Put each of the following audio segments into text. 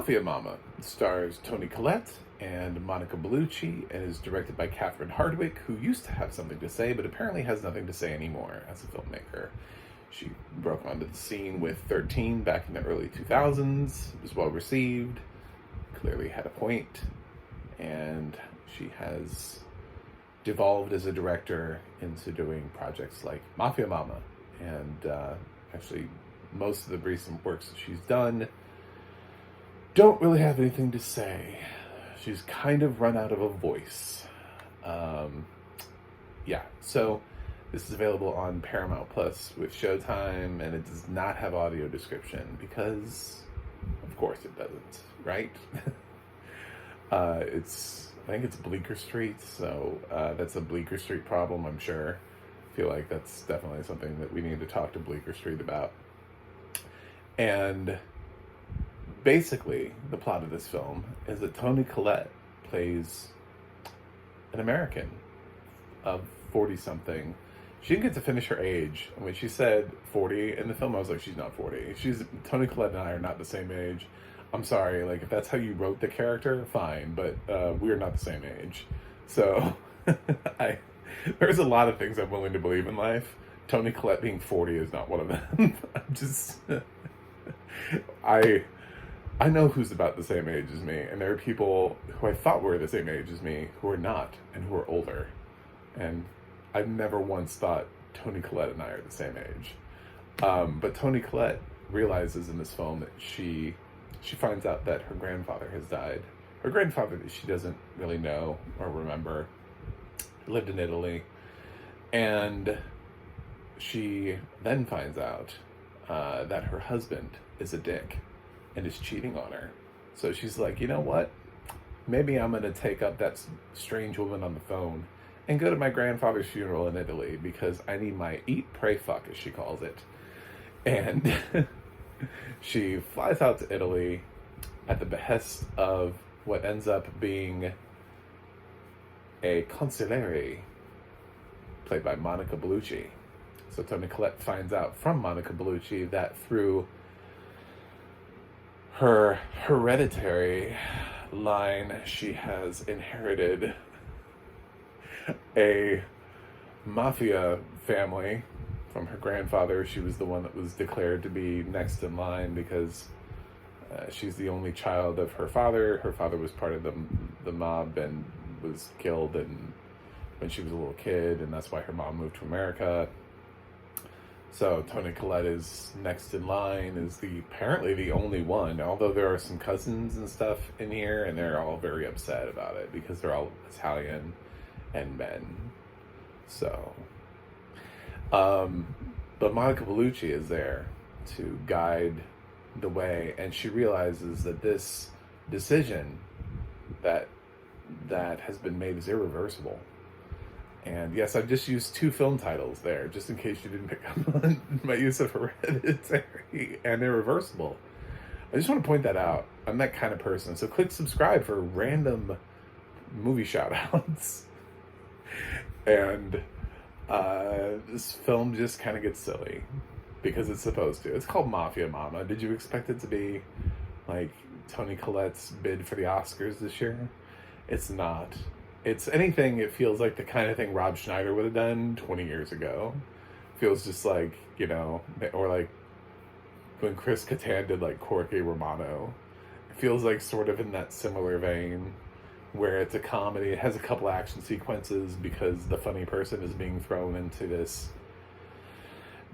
Mafia Mama stars Toni Collette and Monica Bellucci and is directed by Catherine Hardwicke, who used to have something to say, but apparently has nothing to say anymore as a filmmaker. She broke onto the scene with 13 back in the early 2000s, was well received, clearly had a point, and she has devolved as a director into doing projects like Mafia Mama, and actually most of the recent works that she's done don't really have anything to say. She's kind of run out of a voice. So this is available on Paramount Plus with Showtime, and it does not have audio description because, of course, it doesn't, right? I think it's Bleecker Street, so that's a Bleecker Street problem, I'm sure. I feel like that's definitely something that we need to talk to Bleecker Street about. And basically, the plot of this film is that Toni Collette plays an American of 40-something. She didn't get to finish her age. When she said 40 in the film, I was like, she's not 40. Toni Collette and I are not the same age. I'm sorry, like, if that's how you wrote the character, fine, but we're not the same age. So, there's a lot of things I'm willing to believe in life. Toni Collette being 40 is not one of them. I know who's about the same age as me, and there are people who I thought were the same age as me who are not, and who are older. And I've never once thought Toni Collette and I are the same age. But Toni Collette realizes in this film that she finds out that her grandfather has died. Her grandfather that she doesn't really know or remember lived in Italy. And she then finds out that her husband is a dick and is cheating on her. So she's like, you know what? Maybe I'm going to take up that strange woman on the phone and go to my grandfather's funeral in Italy because I need my eat, pray, fuck, as she calls it. And she flies out to Italy at the behest of what ends up being a consigliere played by Monica Bellucci. So Toni Collette finds out from Monica Bellucci that through her hereditary line, she has inherited a mafia family from her grandfather. She was the one that was declared to be next in line because she's the only child of her father. Her father was part of the mob and was killed when she was a little kid, and that's why her mom moved to America. So Toni Collette is next in line, is apparently the only one, although there are some cousins and stuff in here, and they're all very upset about it because they're all Italian and men. So, but Monica Bellucci is there to guide the way, and she realizes that this decision that has been made is irreversible. And yes, I've just used 2 film titles there, just in case you didn't pick up on my use of Hereditary and Irreversible. I just want to point that out. I'm that kind of person. So click subscribe for random movie shout-outs. And this film just kind of gets silly, because it's supposed to. It's called Mafia Mama. Did you expect it to be like Toni Collette's bid for the Oscars this year? It's not. It's anything, it feels like the kind of thing Rob Schneider would have done 20 years ago. Feels just like, or like when Chris Kattan did like Corky Romano. It feels like sort of in that similar vein, where it's a comedy. It has a couple action sequences because the funny person is being thrown into this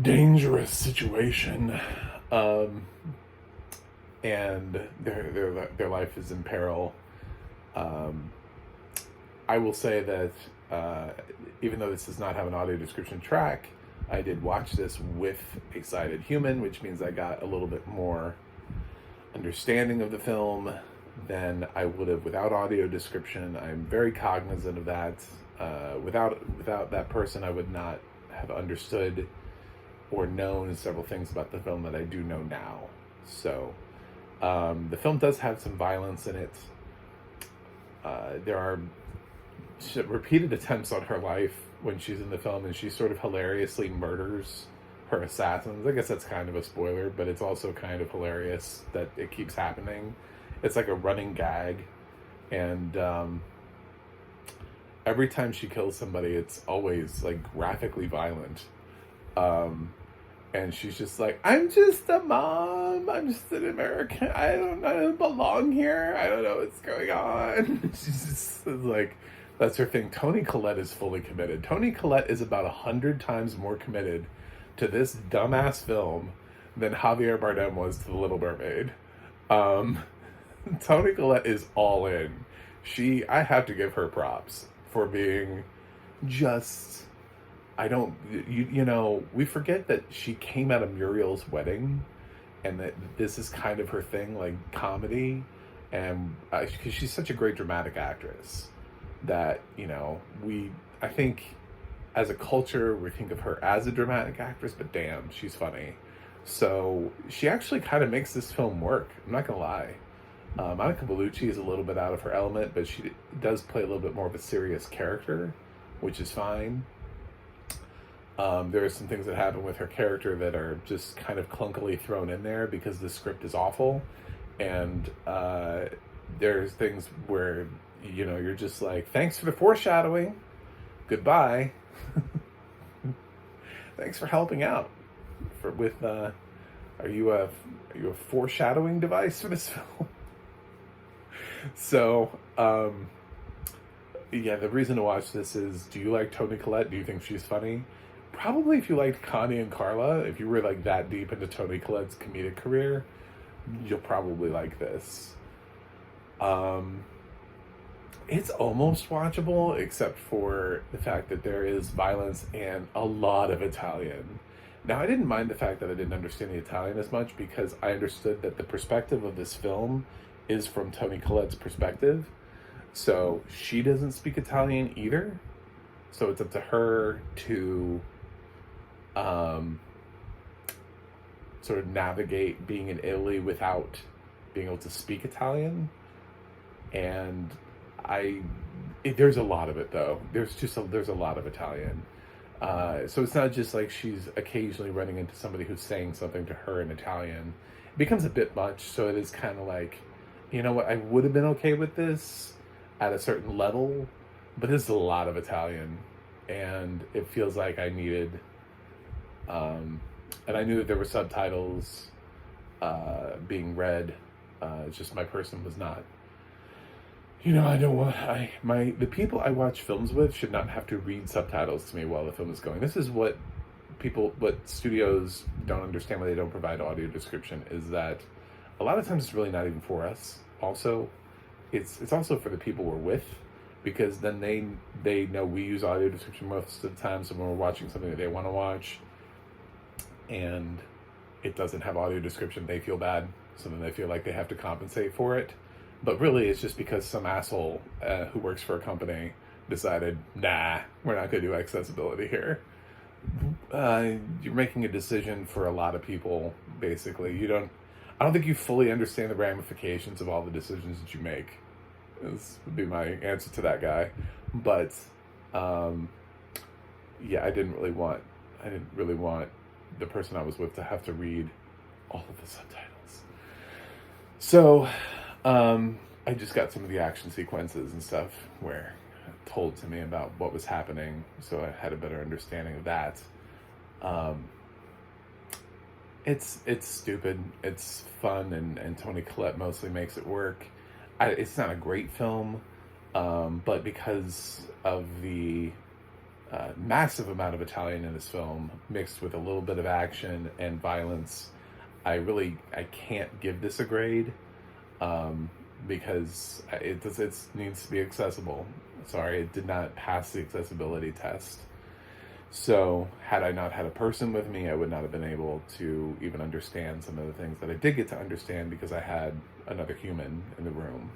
dangerous situation. And their life is in peril. I will say that even though this does not have an audio description track, I did watch this with a sighted human, which means I got a little bit more understanding of the film than I would have without audio description. I'm very cognizant of that. Without that person, I would not have understood or known several things about the film that I do know now. So the film does have some violence in it. There are repeated attempts on her life when she's in the film, and she sort of hilariously murders her assassins. I guess that's kind of a spoiler, but it's also kind of hilarious that it keeps happening. it's like a running gag, and every time she kills somebody, it's always like graphically violent. Um, and she's just like, I'm just a mom. I'm just an American. I don't belong here. I don't know what's going on. She's just like, that's her thing. Toni Collette is fully committed. Toni Collette is about 100 times more committed to this dumbass film than Javier Bardem was to The Little Mermaid. Um, Toni Collette is all in. I have to give her props for being just, you know, we forget that she came out of Muriel's wedding and that this is kind of her thing, like comedy. And because she's such a great dramatic actress that, you know, I think as a culture, we think of her as a dramatic actress, but damn, she's funny. So she actually kind of makes this film work. I'm not going to lie. Monica Bellucci is a little bit out of her element, but she does play a little bit more of a serious character, which is fine. There are some things that happen with her character that are just kind of clunkily thrown in there because the script is awful. And there's things where, you know, you're just like, thanks for the foreshadowing. Goodbye. Thanks for helping out. Are you a foreshadowing device for this film? So, yeah, the reason to watch this is, do you like Toni Collette? Do you think she's funny? Probably if you liked Connie and Carla, if you were like that deep into Toni Collette's comedic career, you'll probably like this. It's almost watchable, except for the fact that there is violence and a lot of Italian. Now, I didn't mind the fact that I didn't understand the Italian as much because I understood that the perspective of this film is from Toni Collette's perspective. So she doesn't speak Italian either. So it's up to her to sort of navigate being in Italy without being able to speak Italian. And there's a lot of it though. There's a lot of Italian. So it's not just like she's occasionally running into somebody who's saying something to her in Italian. It becomes a bit much, so it is kind of like, you know what, I would have been okay with this at a certain level, but this is a lot of Italian, and it feels like I needed, and I knew that there were subtitles being read, it's just my person was not. You know, I don't want, the people I watch films with should not have to read subtitles to me while the film is going. This is what studios don't understand when they don't provide audio description, is that a lot of times it's really not even for us. Also, it's also for the people we're with, because then they know we use audio description most of the time, so when we're watching something that they want to watch, and it doesn't have audio description, they feel bad, so then they feel like they have to compensate for it. But really, it's just because some asshole who works for a company decided, nah, we're not going to do accessibility here. You're making a decision for a lot of people, basically. I don't think you fully understand the ramifications of all the decisions that you make. This would be my answer to that guy. But, yeah, I didn't really want the person I was with to have to read all of the subtitles. So, I just got some of the action sequences and stuff where told to me about what was happening, so I had a better understanding of that. It's stupid, it's fun, and Toni Collette mostly makes it work. It's not a great film, but because of the massive amount of Italian in this film, mixed with a little bit of action and violence, I can't give this a grade. Because it needs to be accessible. Sorry, it did not pass the accessibility test. So, had I not had a person with me, I would not have been able to even understand some of the things that I did get to understand because I had another human in the room.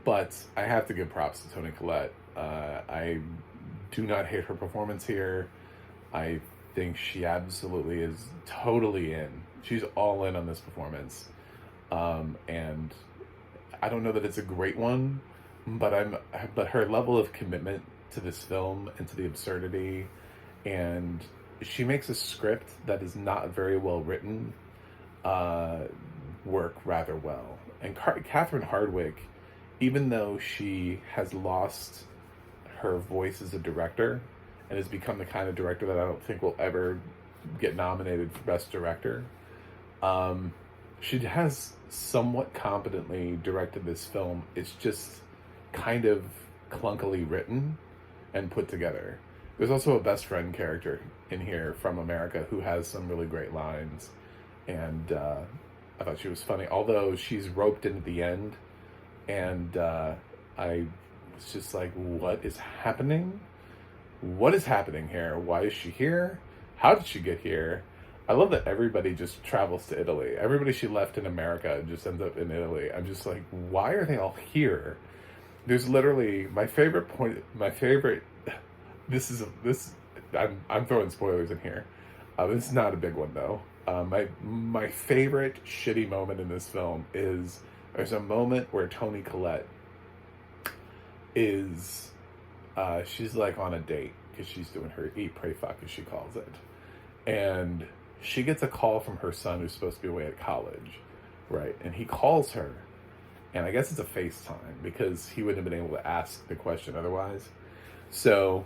But I have to give props to Toni Collette. I do not hate her performance here. I think she absolutely is totally in. She's all in on this performance. And I don't know that it's a great one, but her level of commitment to this film and to the absurdity, and she makes a script that is not very well written, work rather well. And Catherine Hardwicke, even though she has lost her voice as a director and has become the kind of director that I don't think will ever get nominated for Best Director, she has somewhat competently directed this film. It's just kind of clunkily written and put together. There's also a best friend character in here from America who has some really great lines, and I thought she was funny, although she's roped in at the end, and I was just like, what is happening? What is happening here? Why is she here? How did she get here? I love that everybody just travels to Italy. Everybody she left in America just ends up in Italy. I'm just like, why are they all here? There's literally my favorite point. I'm throwing spoilers in here. This is not a big one though. My favorite shitty moment in this film is there's a moment where Toni Collette is she's like on a date because she's doing her eat, pray, fuck as she calls it, and she gets a call from her son who's supposed to be away at college, right? And he calls her, and I guess it's a FaceTime because he wouldn't have been able to ask the question otherwise. So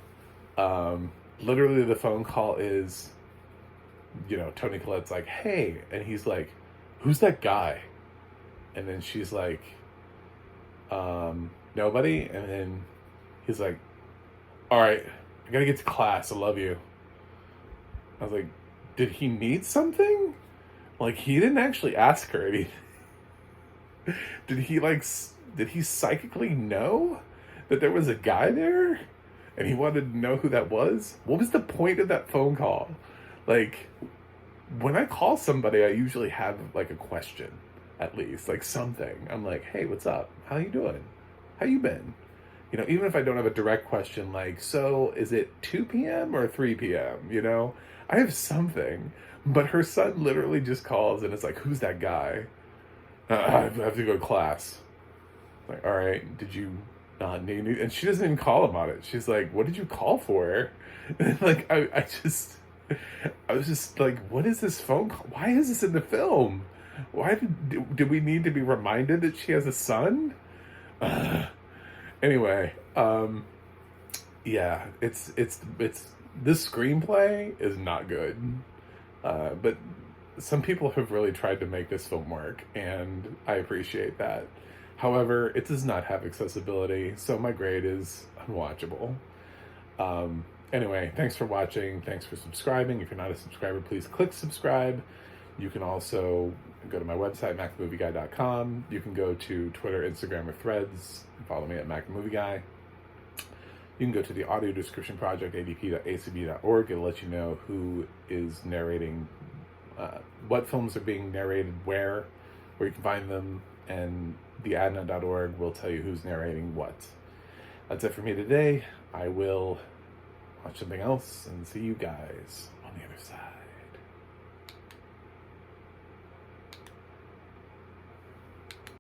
literally the phone call is, Toni Collette's like, hey, and he's like, who's that guy? And then she's like, nobody. And then he's like, all right, I gotta get to class, I love you. I was like, did he need something? Like, he didn't actually ask her anything. Did he psychically know that there was a guy there? And he wanted to know who that was? What was the point of that phone call? Like, when I call somebody, I usually have, like, a question, at least. Like, something. I'm like, hey, what's up? How you doing? How you been? Even if I don't have a direct question, like, so, is it 2 p.m. or 3 p.m., I have something. But her son literally just calls, and it's like, who's that guy? I have to go to class. Like, all right, did you not need any? And she doesn't even call him on it. She's like, what did you call for? And like, I was just like, what is this phone call? Why is this in the film? Why did we need to be reminded that she has a son? Anyway, yeah, it's this screenplay is not good. But some people have really tried to make this film work, and I appreciate that. However, it does not have accessibility, so my grade is unwatchable. Anyway, thanks for watching. Thanks for subscribing. If you're not a subscriber, please click subscribe. You can also go to my website, macthemovieguy.com. You can go to Twitter, Instagram, or Threads. Follow me at macthemovieguy. You can go to the audio description project, adp.acb.org. It'll let you know who is narrating, what films are being narrated where you can find them, and the ADNA.org will tell you who's narrating what. That's it for me today. I will watch something else and see you guys on the other side.